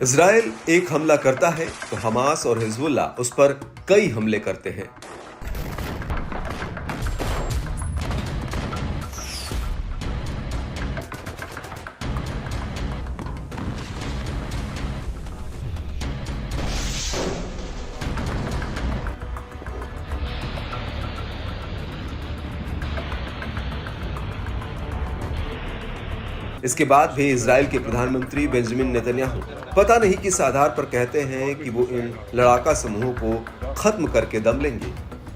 Israel एक हमला करता है तो हमास और हिजबुल्लाह उस पर कई हमले करते हैं। इसके बाद भी इजराइल के प्रधानमंत्री बेंजामिन नेतन्याहू पता नहीं किस आधार पर कहते हैं कि वो इन लड़ाका समूहों को खत्म करके दम लेंगे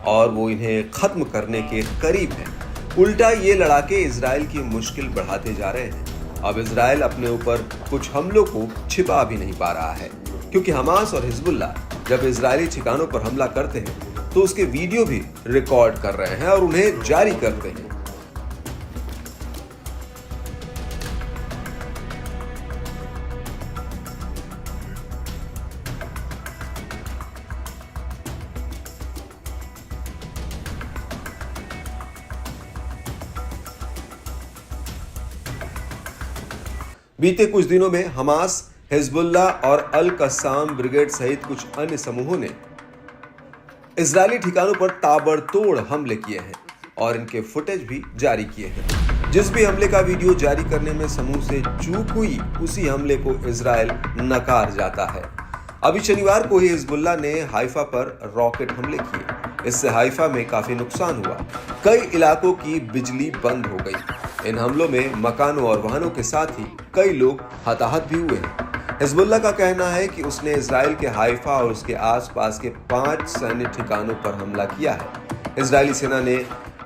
और वो इन्हें खत्म करने के करीब है। उल्टा ये लड़ाके इजराइल की मुश्किल बढ़ाते जा रहे हैं। अब इजराइल अपने ऊपर कुछ हमलों को छिपा भी नहीं पा रहा है, क्योंकि हमास और हिजबुल्लाह जब इजरायली ठिकानों पर हमला करते हैं तो उसके वीडियो भी रिकॉर्ड कर रहे हैं और उन्हें जारी करते हैं। बीते कुछ दिनों में हमास, हिजबुल्लाह और अल कस्साम ब्रिगेड सहित कुछ अन्य समूहों ने इजरायली ठिकानों पर ताबड़तोड़ हमले किए हैं और इनके फुटेज भी जारी किए हैं। जिस भी हमले का वीडियो जारी करने में समूह से चूक हुई, उसी हमले को इजराइल नकार जाता है। अभी शनिवार को ही हिजबुल्लाह ने हाइफा पर रॉकेट हमले किए। इससे हाइफा में काफी नुकसान हुआ। कई इलाकों की बिजली बंद हो गई। इन हमलों में मकानों और वाहनों के साथ ही कई लोग हताहत भी हुए हैं। हिजबुल्लाह का कहना है कि उसने इजराइल के हाइफा और उसके आसपास के 5 सैन्य ठिकानों पर हमला किया है। इजरायली सेना ने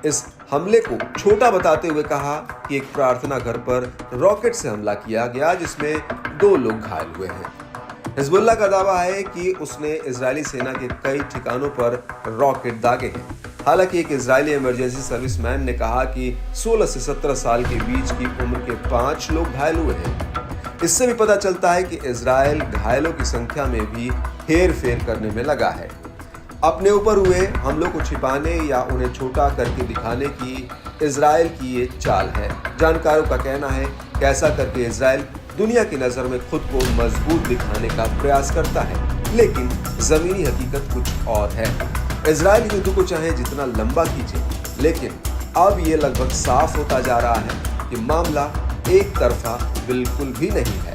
इस हमले को छोटा बताते हुए कहा कि एक प्रार्थना घर पर रॉकेट से हमला किया गया, जिसमें 2 लोग घायल हुए हैं। हिजबुल्लाह का दावा है कि उसने इजरायली सेना के कई ठिकानों पर रॉकेट दागे हैं। हालांकि एक इजरायली इमरजेंसी सर्विसमैन ने कहा कि 16 से 17 साल के बीच की उम्र के 5 लोग घायल हुए हैं। इससे भी पता चलता है कि इजराइल घायलों की संख्या में भी हेर-फेर करने में लगा है। अपने ऊपर हुए हमलों को छिपाने या उन्हें छोटा करके दिखाने की इजराइल की ये चाल है। जानकारों का कहना है कि ऐसा करके इजराइल दुनिया की नजर में खुद को मजबूत दिखाने का प्रयास करता है, लेकिन जमीनी हकीकत कुछ और है। इजराइल युद्ध को चाहे जितना लंबा खींचे, लेकिन अब ये लगभग साफ होता जा रहा है कि मामला एक तरफा बिल्कुल भी नहीं है।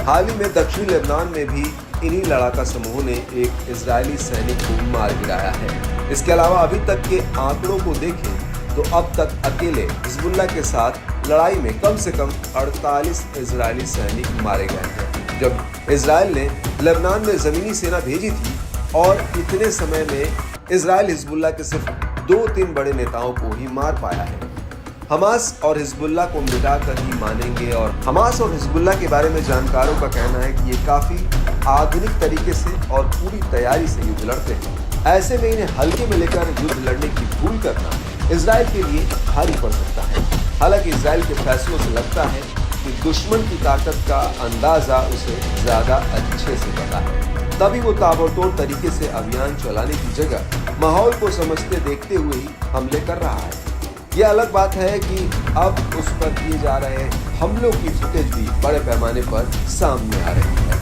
हाल ही में दक्षिणी लेबनान में भी इन्हीं लड़ाका समूहों ने एक इजरायली सैनिक को मार गिराया है। इसके अलावा अभी तक के आंकड़ों को देखें तो अब तक अकेले हिजबुल्लाह के साथ लड़ाई में कम से कम 48 इजरायली सैनिक मारे गए हैं। जब इजराइल ने लेबनान में जमीनी सेना भेजी थी और इतने समय में इजराइल हिजबुल्लाह के सिर्फ 2-3 बड़े नेताओं को ही मार पाया है। हमास और हिजबुल्लाह को मिटाकर ही मानेंगे। और हमास और हिजबुल्लाह के बारे में जानकारों का कहना है कि ये काफी आधुनिक तरीके से और पूरी तैयारी से युद्ध लड़ते हैं। ऐसे में इन्हें हल्के में लेकर युद्ध लड़ने की भूल करना इजराइल के लिए भारी पड़ सकता है। हालांकि इजराइल के फैसलों से लगता है कि दुश्मन की ताकत का अंदाजा उसे ज्यादा अच्छे से पता है, तभी वो ताबड़तोड़ तरीके से अभियान चलाने की जगह माहौल को समझते देखते हुए ही हमले कर रहा है। यह अलग बात है कि अब उस पर किए जा रहे हमलों की फुटेज भी बड़े पैमाने पर सामने आ रही है।